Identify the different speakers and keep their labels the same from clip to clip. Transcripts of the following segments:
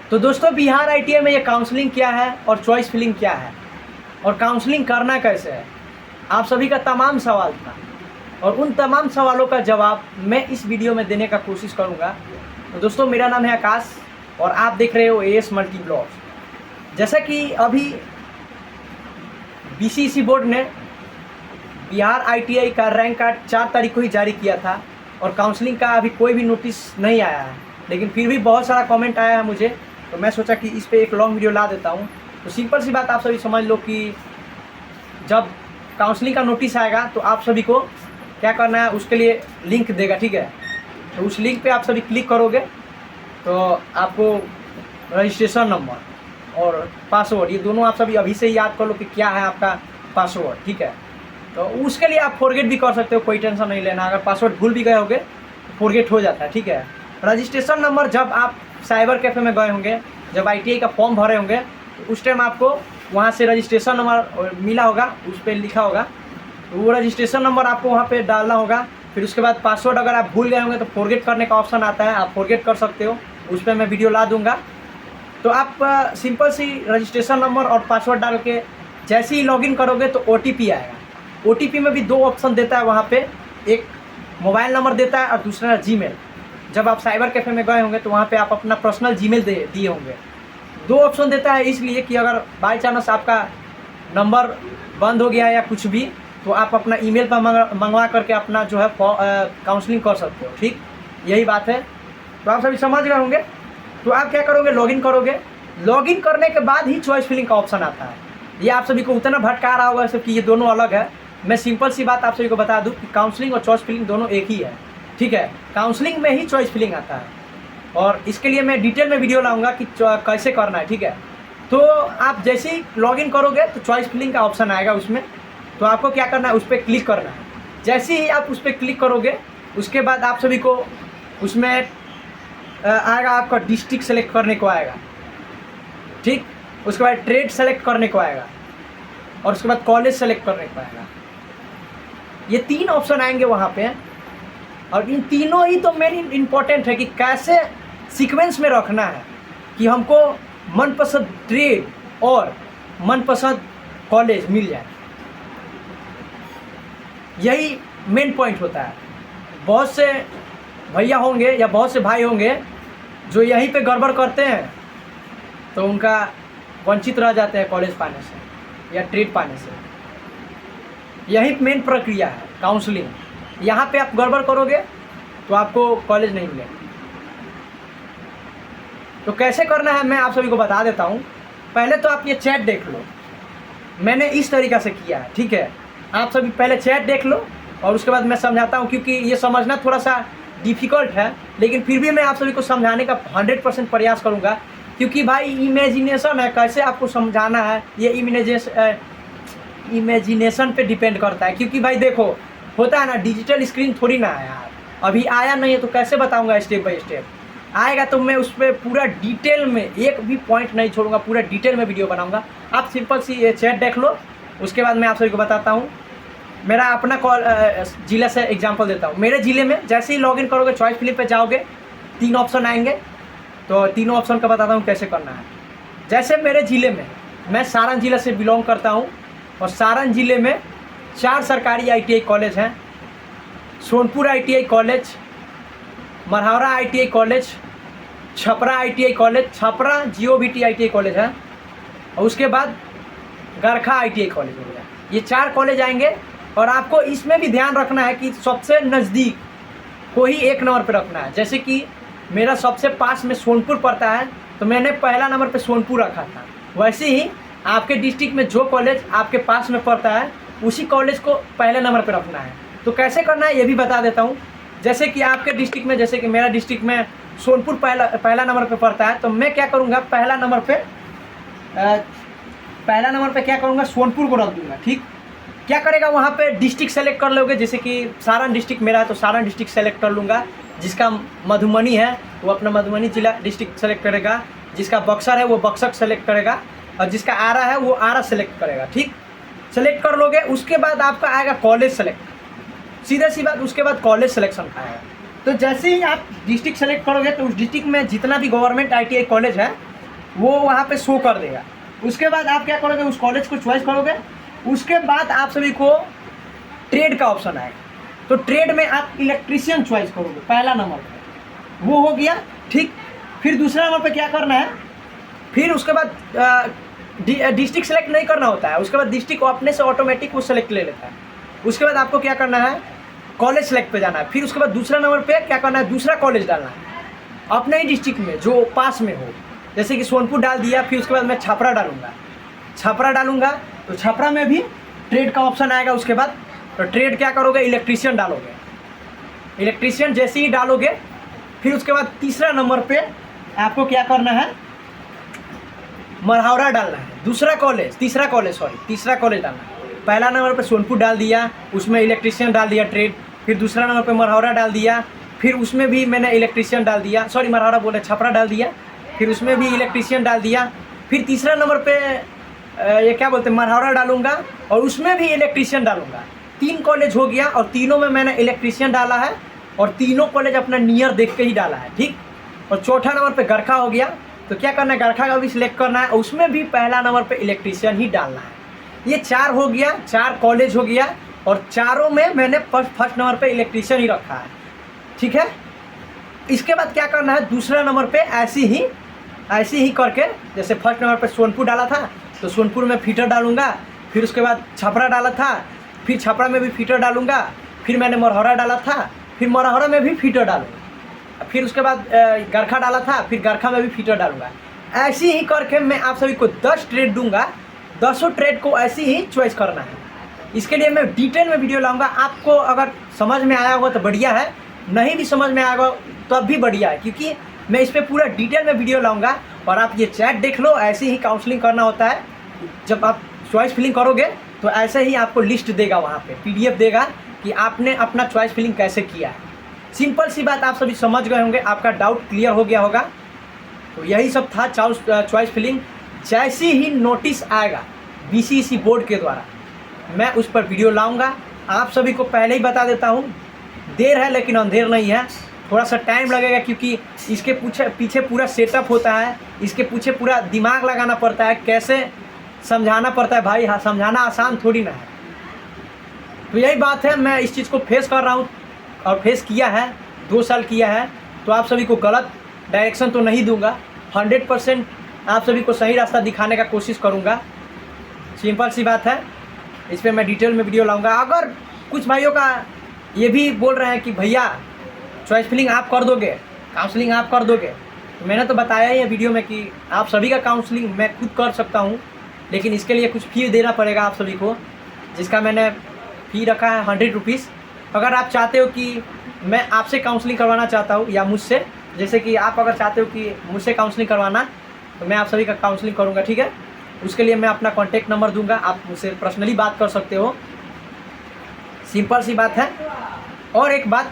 Speaker 1: तो दोस्तों बिहार आईटीआई में ये काउंसलिंग क्या है और चॉइस फिलिंग क्या है और काउंसलिंग करना कैसे है, आप सभी का तमाम सवाल था और उन तमाम सवालों का जवाब मैं इस वीडियो में देने का कोशिश करूंगा। तो दोस्तों मेरा नाम है आकाश और आप देख रहे हो एएस मल्टी ब्लॉग्स। जैसा कि अभी बीसीईसी बोर्ड ने बिहार आईटीआई का रैंक कार्ड 4 तारीख को ही जारी किया था और काउंसलिंग का अभी कोई भी नोटिस नहीं आया है, लेकिन फिर भी बहुत सारा कमेंट आया है मुझे, तो मैं सोचा कि इस पे एक लॉन्ग वीडियो ला देता हूँ। तो सिंपल सी बात आप सभी समझ लो कि जब काउंसलिंग का नोटिस आएगा तो आप सभी को क्या करना है, उसके लिए लिंक देगा, ठीक है। तो उस लिंक पे आप सभी क्लिक करोगे तो आपको रजिस्ट्रेशन नंबर और पासवर्ड, ये दोनों आप सभी अभी से ही याद कर लो कि क्या है आपका पासवर्ड, ठीक है। तो उसके लिए आप फॉरगेट भी कर सकते हो, कोई टेंशन नहीं लेना। अगर पासवर्ड भूल भी गए होंगे तो फॉरगेट हो जाता है, ठीक है। रजिस्ट्रेशन नंबर जब आप साइबर कैफ़े में गए होंगे, जब आईटीआई का फॉर्म भरे होंगे, तो उस टाइम आपको वहाँ से रजिस्ट्रेशन नंबर मिला होगा, उस पर लिखा होगा, तो वो रजिस्ट्रेशन नंबर आपको वहाँ पे डालना होगा। फिर उसके बाद पासवर्ड अगर आप भूल गए होंगे तो फॉरगेट करने का ऑप्शन आता है, आप फॉरगेट कर सकते हो, उस पर मैं वीडियो ला दूँगा। तो आप सिंपल सी रजिस्ट्रेशन नंबर और पासवर्ड डाल के जैसे ही लॉगिन करोगे तो ओटीपी आएगा। ओटीपी में भी 2 ऑप्शन देता है वहाँ पे, एक मोबाइल नंबर देता है और दूसरा जीमेल। जब आप साइबर कैफ़े में गए होंगे तो वहाँ पे आप अपना पर्सनल जीमेल दिए होंगे। 2 ऑप्शन देता है इसलिए कि अगर बाई चांस आपका नंबर बंद हो गया या कुछ भी, तो आप अपना ईमेल पर मंगवा करके अपना जो है काउंसलिंग कर सकते हो, ठीक, यही बात है। तो आप सभी समझ गए होंगे। तो आप क्या करोगे, लॉगिन करोगे। लॉगिन करने के बाद ही चॉइस फिलिंग का ऑप्शन आता है। ये आप सभी को उतना भटका रहा होगा सब कि ये दोनों अलग है। मैं सिंपल सी बात आप सभी को बता दूं कि काउंसलिंग और चॉइस फिलिंग दोनों एक ही है, ठीक है। काउंसलिंग में ही चॉइस फिलिंग आता है और इसके लिए मैं डिटेल में वीडियो लाऊंगा कि कैसे करना है, ठीक है। तो आप जैसे ही लॉगिन करोगे तो चॉइस फिलिंग का ऑप्शन आएगा उसमें, तो आपको क्या करना है, उस पर क्लिक करना है। जैसे ही आप उस पर क्लिक करोगे उसके बाद आप सभी को उसमें आएगा, आपका डिस्ट्रिक्ट सेलेक्ट करने को आएगा, ठीक। उसके बाद ट्रेड सेलेक्ट करने को आएगा और उसके बाद कॉलेज सेलेक्ट करने को आएगा। ये 3 ऑप्शन आएंगे वहाँ पे और इन तीनों ही तो मेन इम्पोर्टेंट है कि कैसे सीक्वेंस में रखना है कि हमको मनपसंद ट्रेड और मनपसंद कॉलेज मिल जाए। यही मेन पॉइंट होता है। बहुत से भैया होंगे या बहुत से भाई होंगे जो यहीं पे गड़बड़ करते हैं, तो उनका वंचित रह जाते हैं कॉलेज पाने से या ट्रेड पाने से। यही मेन प्रक्रिया है काउंसलिंग। यहाँ पे आप गड़बड़ करोगे तो आपको कॉलेज नहीं मिलेगा। तो कैसे करना है मैं आप सभी को बता देता हूँ। पहले तो आप ये चैट देख लो, मैंने इस तरीक़ा से किया है, ठीक है। आप सभी पहले चैट देख लो और उसके बाद मैं समझाता हूँ, क्योंकि ये समझना थोड़ा सा डिफ़िकल्ट है, लेकिन फिर भी मैं आप सभी को समझाने का 100% प्रयास करूँगा, क्योंकि भाई इमेजिनेशन है, कैसे आपको समझाना है ये इमेजिनेशन पे डिपेंड करता है। क्योंकि भाई देखो, होता है ना, डिजिटल स्क्रीन थोड़ी ना है यार, अभी आया नहीं है तो कैसे बताऊंगा स्टेप बाय स्टेप। आएगा तो मैं उस पर पूरा डिटेल में, एक भी पॉइंट नहीं छोड़ूंगा, पूरा डिटेल में वीडियो बनाऊंगा। आप सिंपल सी ये चैट देख लो, उसके बाद मैं आप सभी को बताता हूँ। मेरा अपना ज़िले से एग्जाम्पल देता हूँ। मेरे ज़िले में जैसे ही लॉगिन करोगे, चॉइस फिलिंग पे जाओगे, 3 ऑप्शन आएंगे, तो तीनों ऑप्शन का बताता हूँ कैसे करना है। जैसे मेरे ज़िले में, मैं सारण ज़िले से बिलोंग करता हूँ और सारण ज़िले में 4 सरकारी आईटीआई कॉलेज हैं। Sonpur ITI college, Marhaura ITI college, Chhapra ITI college, Chhapra जीओबीटी आईटीआई कॉलेज है, और उसके बाद गरखा आईटीआई कॉलेज हो गया। ये 4 कॉलेज आएंगे और आपको इसमें भी ध्यान रखना है कि सबसे नज़दीक को ही 1 नंबर पर रखना है। जैसे कि मेरा सबसे पास में सोनपुर पड़ता है, तो मैंने पहला नंबर पे सोनपुर रखा था। वैसे ही आपके डिस्ट्रिक्ट में जो कॉलेज आपके पास में पड़ता है, उसी कॉलेज को पहले नंबर पे रखना है। तो कैसे करना है ये भी बता देता हूँ। जैसे कि आपके डिस्ट्रिक्ट में, जैसे कि मेरा डिस्ट्रिक्ट में सोनपुर पहला नंबर पे पड़ता है, तो मैं क्या करूँगा, पहला नंबर पे क्या करूँगा, सोनपुर को रख दूँगा, ठीक। क्या करेगा, वहाँ पे डिस्ट्रिक्ट सेलेक्ट कर लोगे। जैसे कि सारण डिस्ट्रिक्ट मेरा है तो सारण डिस्ट्रिक्ट सेलेक्ट कर लूँगा। जिसका मधुबनी है वो अपना मधुबनी जिला डिस्ट्रिक्ट सेलेक्ट करेगा, जिसका बक्सर है वो बक्सर सेलेक्ट करेगा, और जिसका आरा है वो आरा सेलेक्ट करेगा, ठीक। सेलेक्ट कर लोगे, उसके बाद आपका आएगा कॉलेज सेलेक्ट। सीधा सी बात, उसके बाद कॉलेज सिलेक्शन आएगा। तो जैसे ही आप डिस्ट्रिक्ट सेलेक्ट करोगे तो उस डिस्ट्रिक्ट में जितना भी गवर्नमेंट आईटीआई कॉलेज है वो वहाँ पे शो कर देगा। उसके बाद आप क्या करोगे, उस कॉलेज को चॉइस करोगे। उसके बाद आप सभी को ट्रेड का ऑप्शन आएगा, तो ट्रेड में आप इलेक्ट्रीशियन चॉइस करोगे पहला नंबर पे, वो हो गया ठीक। फिर दूसरा नंबर पे क्या करना है, फिर उसके बाद डिस्ट्रिक्ट सेलेक्ट नहीं करना होता है, उसके बाद डिस्ट्रिक्ट अपने से ऑटोमेटिक वो सेलेक्ट ले लेता है। उसके बाद आपको क्या करना है, कॉलेज सेलेक्ट पे जाना है। फिर उसके बाद दूसरा नंबर पे क्या करना है, दूसरा कॉलेज डालना है अपने ही डिस्ट्रिक्ट में जो पास में हो। जैसे कि सोनपुर डाल दिया, फिर उसके बाद मैं छपरा डालूंगा, तो छपरा में भी ट्रेड का ऑप्शन आएगा। उसके बाद तो ट्रेड क्या करोगे, इलेक्ट्रीशियन डालोगे। इलेक्ट्रीशियन जैसे ही डालोगे, फिर उसके बाद तीसरा नंबर पे आपको क्या करना है, मरहौरा डालना है। तीसरा कॉलेज डालना है। पहला नंबर पे सोनपुर डाल दिया, उसमें इलेक्ट्रीशियन डाल दिया ट्रेड। फिर दूसरा नंबर पे मरहौरा डाल दिया, फिर उसमें भी मैंने इलेक्ट्रीशियन डाल दिया, सॉरी मरहौरा बोले, छपरा डाल दिया, फिर उसमें भी इलेक्ट्रीशियन डाल दिया। फिर तीसरा नंबर पे ये क्या बोलते हैं, मरहौरा डालूंगा और उसमें भी इलेक्ट्रीशियन डालूंगा। 3 कॉलेज हो गया और तीनों में मैंने इलेक्ट्रीशियन डाला है और तीनों कॉलेज अपना नियर देख के ही डाला है, ठीक। और चौथा नंबर पे गरखा हो गया, तो क्या करना है, गरखा का भी सिलेक्ट करना है, उसमें भी पहला नंबर पे इलेक्ट्रीशियन ही डालना है। ये 4 हो गया, 4 कॉलेज हो गया और चारों में मैंने फर्स्ट नंबर पे इलेक्ट्रीशियन ही रखा है, ठीक है। इसके बाद क्या करना है, दूसरा नंबर पे ऐसे ही करके, जैसे फर्स्ट नंबर पे सोनपुर डाला था तो सोनपुर में फिटर डालूंगा। फिर उसके बाद छपरा डाला था, फिर छपरा में भी फिटर डालूंगा। फिर मैंने मरहौरा डाला था, फिर मरहौरा में भी फिटर डालूंगा। फिर उसके बाद गरखा डाला था, फिर गरखा में भी फिटर डालूंगा। ऐसे ही करके मैं आप सभी को 10 ट्रेड दूंगा। 10 ट्रेड को ऐसे ही चॉइस करना है। इसके लिए मैं डिटेल में वीडियो लाऊंगा। आपको अगर समझ में आया होगा तो बढ़िया है, नहीं भी समझ में आएगा तो अब भी बढ़िया है, क्योंकि मैं इस पर पूरा डिटेल में वीडियो लाऊंगा। और आप ये चैट देख लो, ऐसे ही काउंसलिंग करना होता है। जब आप चॉइस फिलिंग करोगे तो ऐसे ही आपको लिस्ट देगा, वहाँ पे PDF देगा कि आपने अपना चॉइस फिलिंग कैसे किया है। सिंपल सी बात, आप सभी समझ गए होंगे, आपका डाउट क्लियर हो गया होगा। तो यही सब था चॉइस फिलिंग। जैसे ही नोटिस आएगा BCEC बोर्ड के द्वारा, मैं उस पर वीडियो लाऊंगा। आप सभी को पहले ही बता देता हूँ, देर है लेकिन अंधेर नहीं है। थोड़ा सा टाइम लगेगा क्योंकि इसके पीछे पूरा सेटअप होता है, इसके पीछे पूरा दिमाग लगाना पड़ता है, कैसे समझाना पड़ता है भाई। हाँ, समझाना आसान थोड़ी ना है। तो यही बात है, मैं इस चीज़ को फेस कर रहा हूँ और फेस किया है, 2 साल किया है। तो आप सभी को गलत डायरेक्शन तो नहीं दूंगा, 100% आप सभी को सही रास्ता दिखाने का कोशिश करूँगा। सिंपल सी बात है, इस पर मैं डिटेल में वीडियो लाऊंगा। अगर कुछ भाइयों का ये भी बोल रहे हैं कि भैया चॉइस फिलिंग आप कर दोगे, काउंसलिंग आप कर दोगे, तो मैंने तो बताया ही है वीडियो में कि आप सभी का काउंसलिंग मैं खुद कर सकता हूँ, लेकिन इसके लिए कुछ फी देना पड़ेगा आप सभी को, जिसका मैंने फ़ी रखा है 100 रुपीज़। अगर आप चाहते हो कि मैं आपसे काउंसलिंग करवाना चाहता हूँ या मुझसे, जैसे कि आप अगर चाहते हो कि मुझसे काउंसलिंग करवाना, तो मैं आप सभी का काउंसलिंग करूँगा, ठीक है। उसके लिए मैं अपना कॉन्टैक्ट नंबर दूंगा, आप मुझसे पर्सनली बात कर सकते हो। सिंपल सी बात है। और एक बात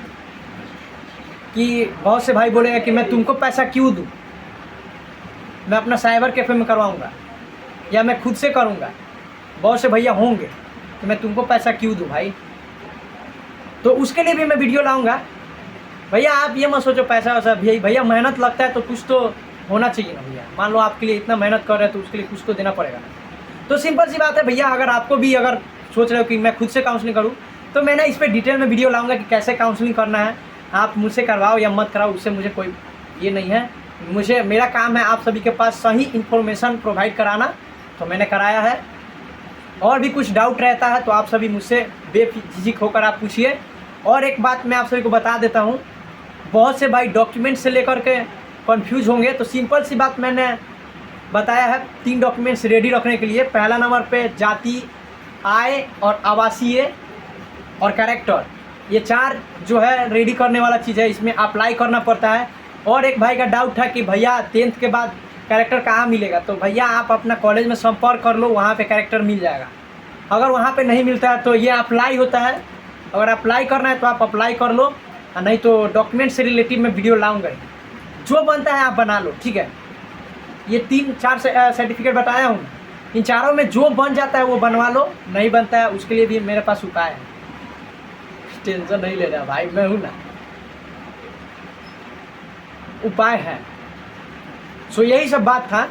Speaker 1: कि बहुत से भाई बोलेंगे कि मैं तुमको पैसा क्यों दूँ, मैं अपना साइबर कैफ़े में करवाऊँगा या मैं खुद से करूँगा। बहुत से भैया होंगे कि मैं तुमको पैसा क्यों दूँ भाई, तो उसके लिए भी मैं वीडियो लाऊँगा। भैया आप ये मत सोचो पैसा वैसा, भैया मेहनत लगता है तो कुछ तो होना चाहिए ना भैया। मान लो आपके लिए इतना मेहनत कर रहे हैं तो उसके लिए कुछ तो देना पड़ेगा ना। तो सिंपल सी बात है भैया, अगर आपको भी अगर सोच रहे हो कि मैं खुद से काउंसलिंग करूं, तो मैंने इस पर डिटेल में वीडियो लाऊंगा कि कैसे काउंसलिंग करना है। आप मुझसे करवाओ या मत कराओ, उससे मुझे कोई ये नहीं है। मेरा काम है आप सभी के पास सही इन्फॉर्मेशन प्रोवाइड कराना, तो मैंने कराया है। और भी कुछ डाउट रहता है तो आप सभी मुझसे बेझिझक होकर आप पूछिए। और एक बात मैं आप सभी को बता देता हूँ, बहुत से भाई डॉक्यूमेंट से लेकर के कंफ्यूज होंगे, तो सिंपल सी बात मैंने बताया है 3 डॉक्यूमेंट्स रेडी रखने के लिए। पहला नंबर पे जाति, आय और आवासीय और कैरेक्टर, ये 4 जो है रेडी करने वाला चीज़ है, इसमें अप्लाई करना पड़ता है। और एक भाई का डाउट है कि भैया 10th के बाद कैरेक्टर कहाँ मिलेगा, तो भैया आप अपना कॉलेज में संपर्क कर लो, वहाँ पे कैरेक्टर मिल जाएगा। अगर वहाँ पे नहीं मिलता है तो ये अप्लाई होता है, अगर अप्लाई करना है तो आप अप्लाई कर लो, नहीं तो डॉक्यूमेंट से रिलेटिव मैं वीडियो लाऊंगा। जो बनता है आप बना लो, ठीक है। ये 3-4 सर्टिफिकेट बताया हूँ, इन चारों में जो बन जाता है वो बनवा लो, नहीं बनता है उसके लिए भी मेरे पास उपाय है। टेंशन नहीं लेना भाई, मैं हूँ ना, उपाय है। सो यही सब बात था।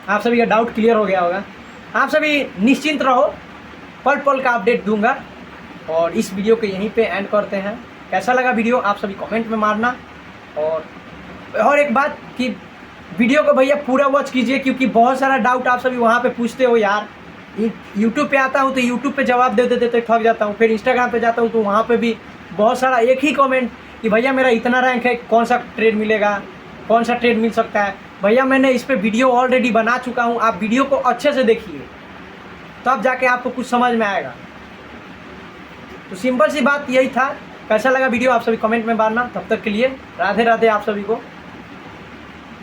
Speaker 1: आप सभी का डाउट क्लियर हो गया होगा। आप सभी निश्चिंत रहो, पल पल का अपडेट दूंगा। और इस वीडियो को यहीं पे एंड करते हैं। कैसा लगा वीडियो आप सभी कमेंट में मारना। और एक बात कि वीडियो को भैया पूरा वॉच कीजिए, क्योंकि बहुत सारा डाउट आप सभी वहाँ पे पूछते हो यार। यूट्यूब पे आता हूँ तो यूट्यूब पे जवाब दे देते थक जाता हूँ, फिर इंस्टाग्राम पे जाता हूँ तो वहाँ पे भी बहुत सारा एक ही कमेंट कि भैया मेरा इतना रैंक है, कौन सा ट्रेड मिलेगा, कौन सा ट्रेड मिल सकता है। भैया मैंने इस पर वीडियो ऑलरेडी बना चुका हूँ, आप वीडियो को अच्छे से देखिए तब जाके आपको कुछ समझ में आएगा। तो सिंपल सी बात यही था। कैसा लगा वीडियो आप सभी कमेंट में मारना। तब तक के लिए राधे राधे आप सभी को।